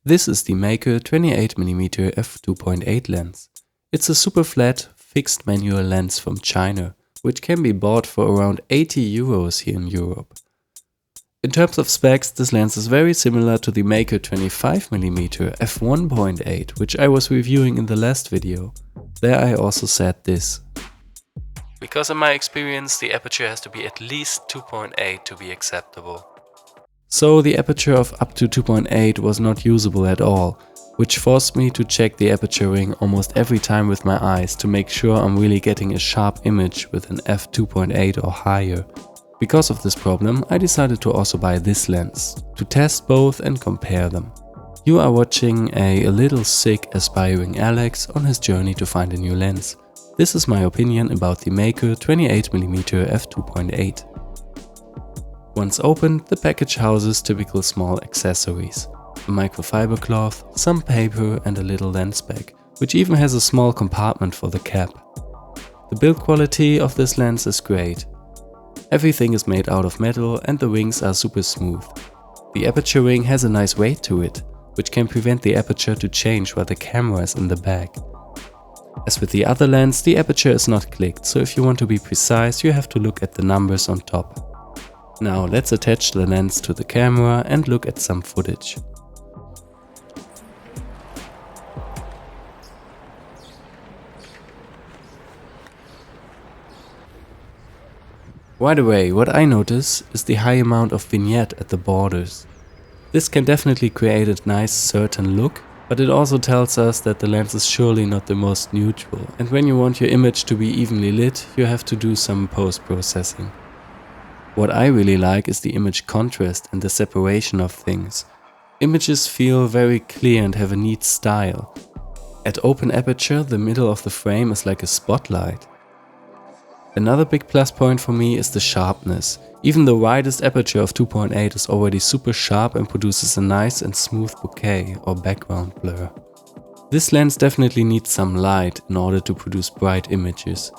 This is the Meike 28mm f2.8 lens. It's a super flat, fixed manual lens from China, which can be bought for around 80 euros here in Europe. In terms of specs, this lens is very similar to the Meike 25mm f1.8, which I was reviewing in the last video. There I also said this. Because in my experience, the aperture has to be at least 2.8 to be acceptable. So the aperture of up to 2.8 was not usable at all, which forced me to check the aperture ring almost every time with my eyes to make sure I'm really getting a sharp image with an f2.8 or higher. Because of this problem, I decided to also buy this lens, to test both and compare them. You are watching a little sick aspiring Alex on his journey to find a new lens. This is my opinion about the Meike 28mm f2.8. Once opened, the package houses typical small accessories. A microfiber cloth, some paper and a little lens bag, which even has a small compartment for the cap. The build quality of this lens is great. Everything is made out of metal and the rings are super smooth. The aperture ring has a nice weight to it, which can prevent the aperture to change while the camera is in the bag. As with the other lens, the aperture is not clicked, so if you want to be precise, you have to look at the numbers on top. Now let's attach the lens to the camera and look at some footage. Right away, what I notice is the high amount of vignette at the borders. This can definitely create a nice certain look, but it also tells us that the lens is surely not the most neutral, and when you want your image to be evenly lit, you have to do some post-processing. What I really like is the image contrast and the separation of things. Images feel very clear and have a neat style. At open aperture, the middle of the frame is like a spotlight. Another big plus point for me is the sharpness. Even the widest aperture of 2.8 is already super sharp and produces a nice and smooth bokeh or background blur. This lens definitely needs some light in order to produce bright images.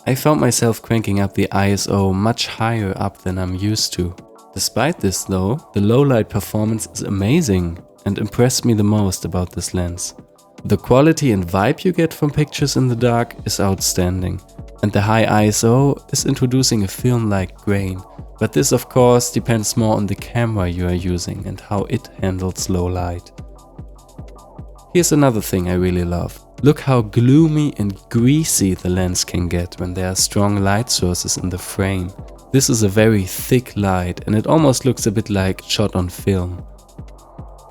I found myself cranking up the ISO much higher up than I'm used to. Despite this though, the low light performance is amazing and impressed me the most about this lens. The quality and vibe you get from pictures in the dark is outstanding, and the high ISO is introducing a film-like grain, but this of course depends more on the camera you are using and how it handles low light. Here's another thing I really love. Look how gloomy and greasy the lens can get when there are strong light sources in the frame. This is a very thick light and it almost looks a bit like shot on film.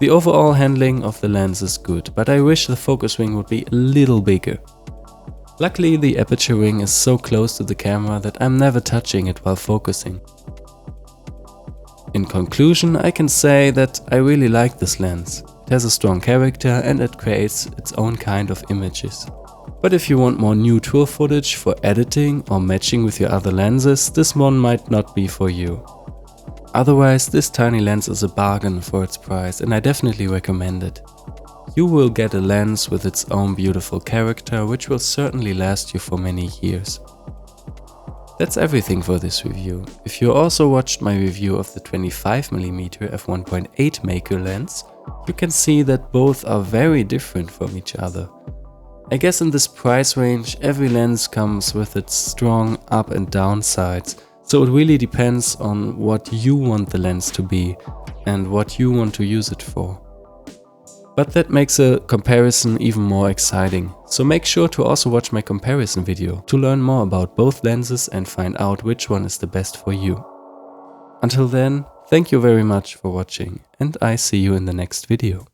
The overall handling of the lens is good, but I wish the focus ring would be a little bigger. Luckily the aperture ring is so close to the camera that I'm never touching it while focusing. In conclusion, I can say that I really like this lens. It has a strong character and it creates its own kind of images. But if you want more neutral footage for editing or matching with your other lenses, this one might not be for you. Otherwise, this tiny lens is a bargain for its price and I definitely recommend it. You will get a lens with its own beautiful character, which will certainly last you for many years. That's everything for this review. If you also watched my review of the 25mm f1.8 Meike lens, you can see that both are very different from each other. I guess in this price range, every lens comes with its strong up and down sides, so it really depends on what you want the lens to be and what you want to use it for. But that makes a comparison even more exciting, so make sure to also watch my comparison video to learn more about both lenses and find out which one is the best for you. Until then, thank you very much for watching and I see you in the next video.